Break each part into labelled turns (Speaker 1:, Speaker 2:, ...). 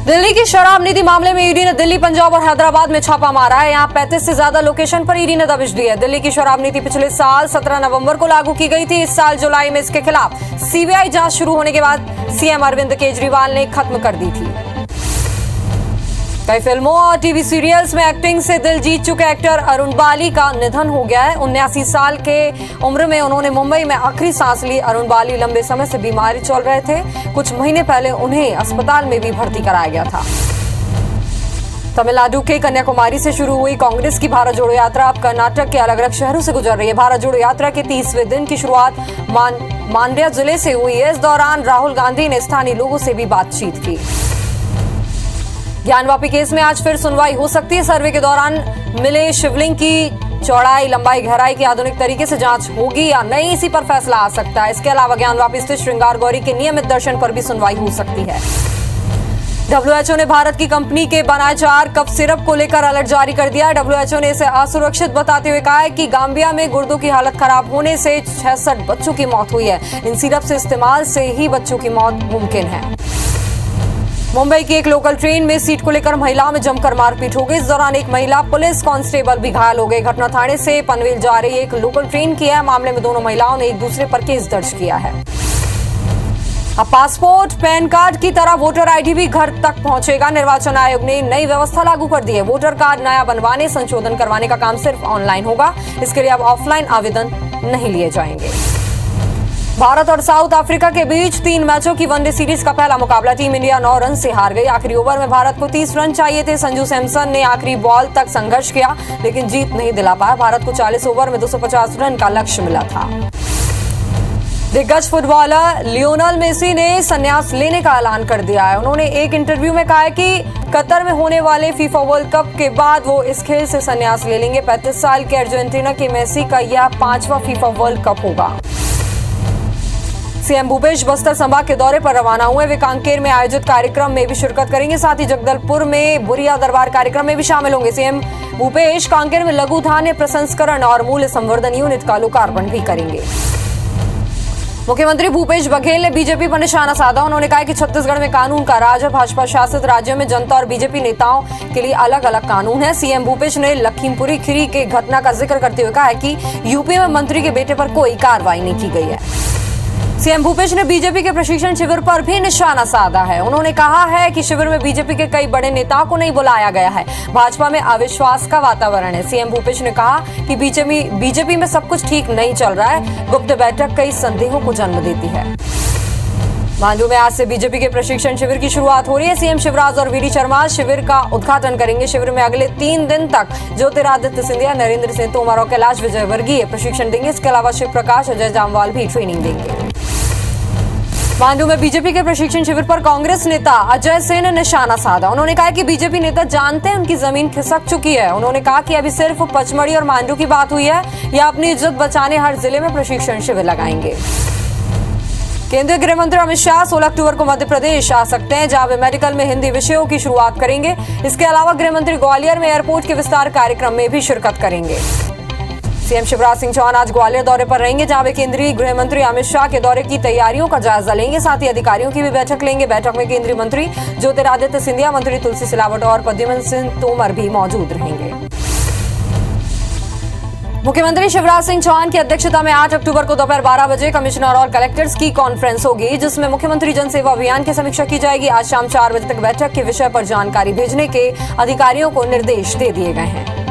Speaker 1: दिल्ली की शराब नीति मामले में ईडी ने दिल्ली, पंजाब और हैदराबाद में छापा मारा है। यहाँ 35 से ज्यादा लोकेशन पर ईडी ने दबिश दी है। दिल्ली की शराब नीति पिछले साल 17 नवंबर को लागू की गई थी। इस साल जुलाई में इसके खिलाफ सीबीआई जांच शुरू होने के बाद सीएम अरविंद केजरीवाल ने खत्म कर दी थी। कई फिल्मों और टीवी सीरियल्स में एक्टिंग से दिल जीत चुके एक्टर अरुण बाली का निधन हो गया है। 79 साल के उम्र में उन्होंने मुंबई में आखिरी सांस ली। अरुण बाली लंबे समय से बीमारी चल रहे थे। कुछ महीने पहले उन्हें अस्पताल में भी भर्ती कराया गया था। तमिलनाडु के कन्याकुमारी से शुरू हुई कांग्रेस की भारत जोड़ो यात्रा अब कर्नाटक के अलग अलग शहरों से गुजर रही है। भारत जोड़ो यात्रा के 30वें दिन की शुरुआत मांड्या जिले से हुई है। इस दौरान राहुल गांधी ने स्थानीय लोगों से भी बातचीत की। ज्ञानवापी केस में आज फिर सुनवाई हो सकती है। सर्वे के दौरान मिले शिवलिंग की चौड़ाई, लंबाई, गहराई की आधुनिक तरीके से जांच होगी या नहीं, इसी पर फैसला आ सकता है। इसके अलावा ज्ञानवापी स्थित श्रृंगार गौरी के नियमित दर्शन पर भी सुनवाई हो सकती है। WHO ने भारत की कंपनी के बनाए 4 कप सिरप को लेकर अलर्ट जारी कर दिया है। WHO ने इसे असुरक्षित बताते हुए कहा है कि गांबिया में गुर्दों की हालत खराब होने से 66 बच्चों की मौत हुई है। इन सिरप से इस्तेमाल से ही बच्चों की मौत मुमकिन है। मुंबई की एक लोकल ट्रेन में सीट को लेकर महिलाओं में जमकर मारपीट हो गई। इस दौरान एक महिला पुलिस कांस्टेबल भी घायल हो गई। घटना थाने से पनवेल जा रही एक लोकल ट्रेन की है। मामले में दोनों महिलाओं ने एक दूसरे पर केस दर्ज किया है। अब पासपोर्ट, पैन कार्ड की तरह वोटर आईडी भी घर तक पहुंचेगा। निर्वाचन आयोग ने नई व्यवस्था लागू कर दी है। वोटर कार्ड नया बनवाने, संशोधन करवाने का काम सिर्फ ऑनलाइन होगा। इसके लिए अब ऑफलाइन आवेदन नहीं लिए जाएंगे। भारत और साउथ अफ्रीका के बीच 3 मैचों की वनडे सीरीज का पहला मुकाबला टीम इंडिया 9 रन से हार गई। आखिरी ओवर में भारत को 30 रन चाहिए थे। संजू सैमसन ने आखिरी बॉल तक संघर्ष किया लेकिन जीत नहीं दिला पाया। भारत को 40 ओवर में 250 रन का लक्ष्य मिला था। दिग्गज फुटबॉलर लियोनेल मेसी ने संन्यास लेने का ऐलान कर दिया है। उन्होंने एक इंटरव्यू में कहा है कि कतर में होने वाले फीफा वर्ल्ड कप के बाद वो इस खेल से संन्यास ले लेंगे। 35 साल के अर्जेंटीना के मेसी का यह 5वां फीफा वर्ल्ड कप होगा। सीएम भूपेश बस्तर संभाग के दौरे पर रवाना हुए। वे कांकेर में आयोजित कार्यक्रम में भी शिरकत करेंगे। साथ ही जगदलपुर में बुरिया दरबार कार्यक्रम में भी शामिल होंगे। सीएम भूपेश कांकेर में लघु धान्य प्रसंस्करण और मूल्य संवर्धन यूनिट का लोकार्पण भी करेंगे। मुख्यमंत्री भूपेश बघेल ने बीजेपी पर निशाना साधा। उन्होंने कहा कि छत्तीसगढ़ में कानून का राज है। भाजपा शासित राज्यों में जनता और बीजेपी नेताओं के लिए अलग अलग कानून है। सीएम भूपेश ने लखीमपुरी खीरी के घटना का जिक्र करते हुए कहा है कि यूपी में मंत्री के बेटे पर कोई कार्रवाई नहीं की गई है। सीएम भूपेश ने बीजेपी के प्रशिक्षण शिविर पर भी निशाना साधा है। उन्होंने कहा है कि शिविर में बीजेपी के कई बड़े नेताओं को नहीं बुलाया गया है। भाजपा में अविश्वास का वातावरण है। सीएम भूपेश ने कहा कि बीजेपी में सब कुछ ठीक नहीं चल रहा है। गुप्त बैठक कई संदेहों को जन्म देती है। मांडू में आज से बीजेपी के प्रशिक्षण शिविर की शुरुआत हो रही है। सीएम शिवराज और वीडी शर्मा शिविर का उद्घाटन करेंगे। शिविर में अगले 3 दिन तक ज्योतिरादित्य सिंधिया, नरेंद्र सिंह तोमर और कैलाश विजयवर्गीय प्रशिक्षण देंगे। इसके अलावा शिव प्रकाश, अजय जामवाल भी ट्रेनिंग देंगे। मांडू में बीजेपी के प्रशिक्षण शिविर पर कांग्रेस नेता अजय सिंह ने निशाना साधा। उन्होंने कहा कि बीजेपी नेता जानते हैं उनकी जमीन खिसक चुकी है। उन्होंने कहा कि अभी सिर्फ पचमढ़ी और मांडू की बात हुई है या अपनी इज्जत बचाने हर जिले में प्रशिक्षण शिविर लगाएंगे। केंद्रीय गृह मंत्री अमित शाह 16 अक्टूबर को मध्य प्रदेश आ सकते हैं, जहां वे मेडिकल में हिंदी विषयों की शुरुआत करेंगे। इसके अलावा गृह मंत्री ग्वालियर में एयरपोर्ट के विस्तार कार्यक्रम में भी शिरकत करेंगे। सीएम शिवराज सिंह चौहान आज ग्वालियर दौरे पर रहेंगे, जहां वे केंद्रीय गृह मंत्री अमित शाह के दौरे की तैयारियों का जायजा लेंगे। साथ ही अधिकारियों की भी बैठक लेंगे। बैठक में केंद्रीय मंत्री ज्योतिरादित्य सिंधिया, मंत्री तुलसी सिलावट और प्रद्युम्न सिंह तोमर भी मौजूद रहेंगे। मुख्यमंत्री शिवराज सिंह चौहान की अध्यक्षता में 8 अक्टूबर को दोपहर 12 बजे कमिश्नर और कलेक्टर्स की कॉन्फ्रेंस होगी, जिसमें मुख्यमंत्री जन सेवा अभियान की समीक्षा की जाएगी। आज शाम 4 बजे तक बैठक के विषय पर जानकारी भेजने के अधिकारियों को निर्देश दे दिए गए हैं।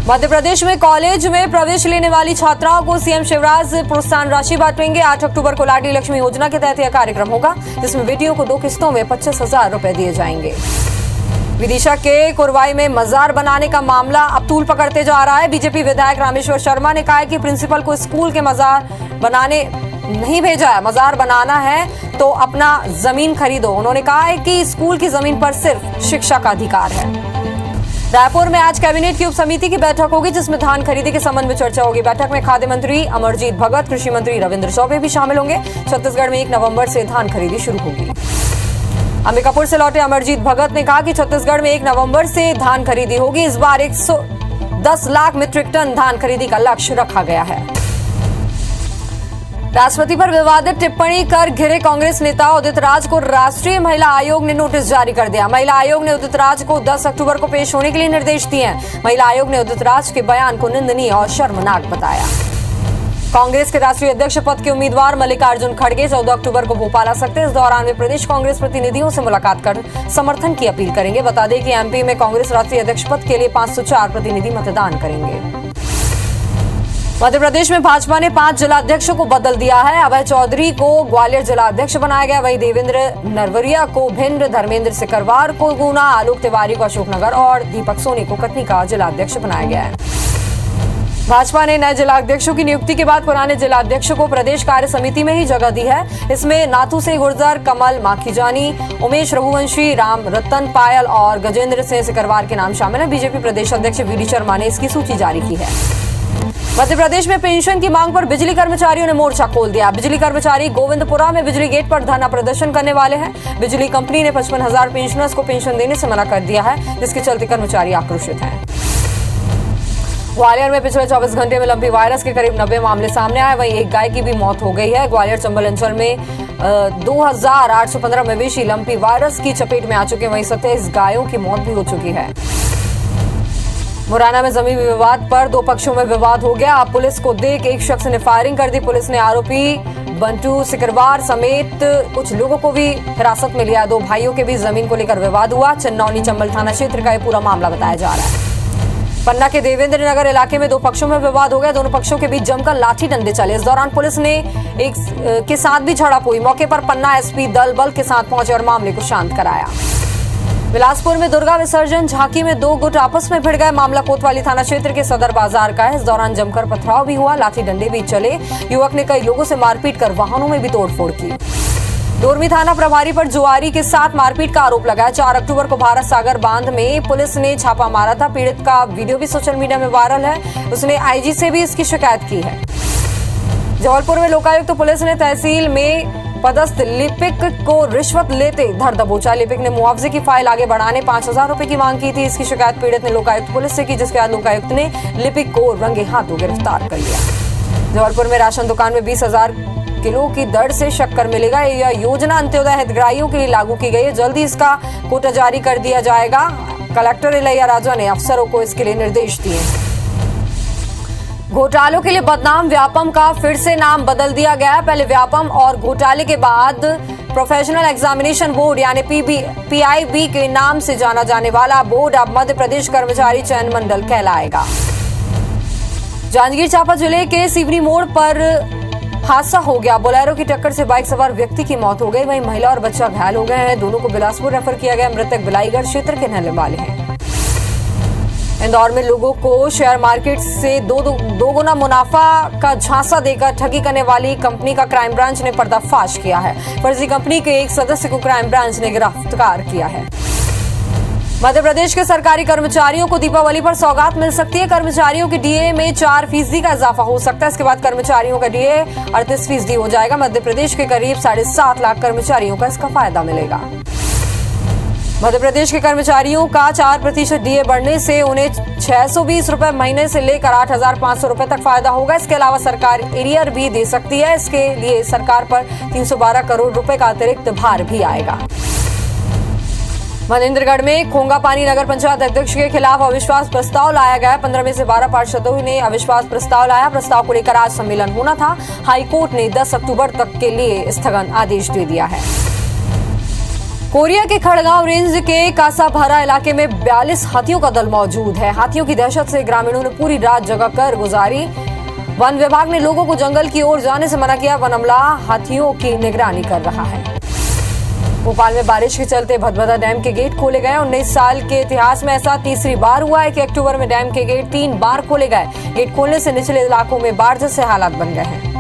Speaker 1: मध्य प्रदेश में कॉलेज में प्रवेश लेने वाली छात्राओं को सीएम शिवराज प्रोत्साहन राशि बांटेंगे। 8 अक्टूबर को लाडली लक्ष्मी योजना के तहत यह कार्यक्रम होगा, जिसमें बेटियों को 2 किस्तों में 25,000 रुपए दिए जाएंगे। विदिशा के कुरवाई में मजार बनाने का मामला अब तूल पकड़ते जा रहा है। बीजेपी विधायक रामेश्वर शर्मा ने कहा है कि प्रिंसिपल को स्कूल के मजार बनाने नहीं भेजा है। मजार बनाना है तो अपना जमीन खरीदो। उन्होंने कहा है कि स्कूल की जमीन पर सिर्फ शिक्षा का अधिकार है। रायपुर में आज कैबिनेट की उप समिति की बैठक होगी, जिसमें धान खरीदी के संबंध में चर्चा होगी। बैठक में खाद्य मंत्री अमरजीत भगत, कृषि मंत्री रविंद्र चौबे भी शामिल होंगे। छत्तीसगढ़ में 1 नवंबर से धान खरीदी शुरू होगी। अंबिकापुर से लौटे अमरजीत भगत ने कहा कि छत्तीसगढ़ में 1 नवंबर से धान खरीदी होगी। इस बार 110 लाख मीट्रिक टन धान खरीदी का लक्ष्य रखा गया है। राष्ट्रपति पर विवादित टिप्पणी कर घिरे कांग्रेस नेता उदित राज को राष्ट्रीय महिला आयोग ने नोटिस जारी कर दिया। महिला आयोग ने उदित राज को 10 अक्टूबर को पेश होने के लिए निर्देश दिए हैं। महिला आयोग ने उदित राज के बयान को निंदनीय और शर्मनाक बताया। कांग्रेस के राष्ट्रीय अध्यक्ष पद के उम्मीदवार मल्लिकार्जुन खड़गे 14 अक्टूबर को भोपाल आ सकते हैं। इस दौरान वे प्रदेश कांग्रेस प्रतिनिधियों से मुलाकात कर समर्थन की अपील करेंगे। बता दें कि एमपी में कांग्रेस राष्ट्रीय अध्यक्ष पद के लिए 504 प्रतिनिधि मतदान करेंगे। मध्य प्रदेश में भाजपा ने 5 जिलाध्यक्षों को बदल दिया है। अभय चौधरी को ग्वालियर जिलाध्यक्ष बनाया गया। वहीं देवेंद्र नरवरिया को भिंड, धर्मेंद्र सिकरवार को गुना, आलोक तिवारी को अशोकनगर और दीपक सोनी को कटनी का जिलाध्यक्ष बनाया गया है। भाजपा ने नए जिलाध्यक्षों की नियुक्ति के बाद पुराने जिलाध्यक्षों को प्रदेश कार्य समिति में ही जगह दी है। इसमें नाथू सिंह गुर्जर, कमल माखीजानी, उमेश रघुवंशी, राम रतन पायल और गजेंद्र सिंह सिकरवार के नाम शामिल है। बीजेपी प्रदेश अध्यक्ष वीडी शर्मा ने इसकी सूची जारी की है। मध्य प्रदेश में पेंशन की मांग पर बिजली कर्मचारियों ने मोर्चा खोल दिया। बिजली कर्मचारी गोविंदपुरा में बिजली गेट पर धरना प्रदर्शन करने वाले हैं। बिजली कंपनी ने 55,000 पेंशनर्स को पेंशन देने से मना कर दिया है, जिसके चलते कर्मचारी आक्रोशित हैं। ग्वालियर में पिछले 24 घंटे में लंपी वायरस के करीब 90 मामले सामने आए। वहीं एक गाय की भी मौत हो गई है। ग्वालियर चंबल अंचल में 2815 मवेशी लंपी वायरस की चपेट में आ चुके हैं। वहीं 27 गायों की मौत भी हो चुकी है। मुरैना में जमीन विवाद पर 2 पक्षों में विवाद हो गया। अब पुलिस को देख एक शख्स ने फायरिंग कर दी। पुलिस ने आरोपी बंटू सिकरवार समेत कुछ लोगों को भी हिरासत में लिया। 2 भाइयों के बीच जमीन को लेकर विवाद हुआ। चन्नौनी चंबल थाना क्षेत्र का यह पूरा मामला बताया जा रहा है। पन्ना के देवेंद्र नगर इलाके में 2 पक्षों में विवाद हो गया। दोनों पक्षों के बीच जमकर लाठी डंडे चले। इस दौरान पुलिस ने एक के साथ भी झड़प हुई। मौके पर पन्ना एसपी दल बल के साथ पहुंचे और मामले को शांत कराया। बिलासपुर में दुर्गा विसर्जन झांकी में 2 गुट आपस में भिड़ गए। मामला कोतवाली थाना क्षेत्र के सदर बाजार का है। इस दौरान जमकर पथराव भी हुआ। लाठी डंडे भी चले। युवक ने कई लोगों से मारपीट कर वाहनों में भी तोड़फोड़ की। डोरमी थाना प्रभारी पर जुआरी के साथ मारपीट का आरोप लगाया। 4 अक्टूबर को भारत सागर बांध में पुलिस ने छापा मारा था। पीड़ित का वीडियो भी सोशल मीडिया में वायरल है। उसने आईजी से भी इसकी शिकायत की है। जबलपुर में लोकायुक्त पुलिस ने तहसील में पदस्थ लिपिक को रिश्वत लेते धर दबोचा। लिपिक ने मुआवजे की फाइल आगे बढ़ाने 5,000 रुपए की मांग की थी। इसकी शिकायत पीड़ित ने लोकायुक्त पुलिस से की, जिसके बाद लोकायुक्त ने लिपिक को रंगे हाथों गिरफ्तार कर लिया। जबलपुर में राशन दुकान में 20,000 किलो की दर से शक्कर मिलेगा। यह योजना अंत्योदय हितग्राहियों के लिए लागू की गई है। जल्दी इसका कोटा जारी कर दिया जाएगा। कलेक्टर इलैया राजा ने अफसरों को इसके लिए निर्देश दिए। घोटालों के लिए बदनाम व्यापम का फिर से नाम बदल दिया गया। पहले व्यापम और घोटाले के बाद प्रोफेशनल एग्जामिनेशन बोर्ड यानी PIB के नाम से जाना जाने वाला बोर्ड अब मध्य प्रदेश कर्मचारी चयन मंडल कहलाएगा। जांजगीर चांपा जिले के सिवनी मोड़ पर हादसा हो गया। बोलेरो की टक्कर से बाइक सवार व्यक्ति की मौत हो गई। वहीं महिला और बच्चा घायल हो गए हैं। दोनों को बिलासपुर रेफर किया गया। मृतक बिलाईगढ़ क्षेत्र के रहने वाले हैं। इंदौर में लोगों को शेयर मार्केट से दो गुना मुनाफा का झांसा देकर ठगी करने वाली कंपनी का क्राइम ब्रांच ने पर्दाफाश किया है। फर्जी कंपनी के एक सदस्य को क्राइम ब्रांच ने गिरफ्तार किया है। मध्य प्रदेश के सरकारी कर्मचारियों को दीपावली पर सौगात मिल सकती है। कर्मचारियों के डीए में 4% का इजाफा हो सकता है। इसके बाद कर्मचारियों का डीए 38% हो जाएगा। मध्य प्रदेश के करीब 7.5 लाख कर्मचारियों का इसका फायदा मिलेगा। मध्य प्रदेश के कर्मचारियों का 4% डीए बढ़ने से उन्हें 620 रुपए महीने से लेकर 8,500 रुपए तक फायदा होगा। इसके अलावा सरकार एरियर भी दे सकती है। इसके लिए सरकार पर 312 करोड़ रुपए का अतिरिक्त भार भी आएगा। मनेंद्रगढ़ में खोंगापानी नगर पंचायत अध्यक्ष के खिलाफ अविश्वास प्रस्ताव लाया गया। 15 में से 12 पार्षदों ने अविश्वास प्रस्ताव लाया। प्रस्ताव को लेकर आज सम्मेलन होना था। हाईकोर्ट ने 10 अक्टूबर तक के लिए स्थगन आदेश दे दिया है। कोरिया के खड़गांव रेंज के कासाभरा इलाके में 42 हाथियों का दल मौजूद है। हाथियों की दहशत से ग्रामीणों ने पूरी रात जगाकर गुजारी। वन विभाग ने लोगों को जंगल की ओर जाने से मना किया। वन अमला हाथियों की निगरानी कर रहा है। भोपाल में बारिश के चलते भदभदा डैम के गेट खोले गए। 19 साल के इतिहास में ऐसा तीसरी बार हुआ है कि अक्टूबर में डैम के गेट 3 बार खोले गए। गेट खोलने से निचले इलाकों में बाढ़ जैसे हालात बन गए हैं।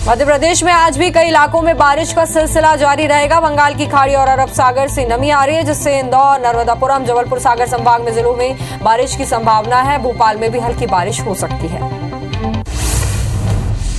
Speaker 1: मध्य प्रदेश में आज भी कई इलाकों में बारिश का सिलसिला जारी रहेगा। बंगाल की खाड़ी और अरब सागर से नमी आ रही है, जिससे इंदौर, नर्मदापुरम, जबलपुर सागर संभाग में जिलों में बारिश की संभावना है। भोपाल में भी हल्की बारिश हो सकती है।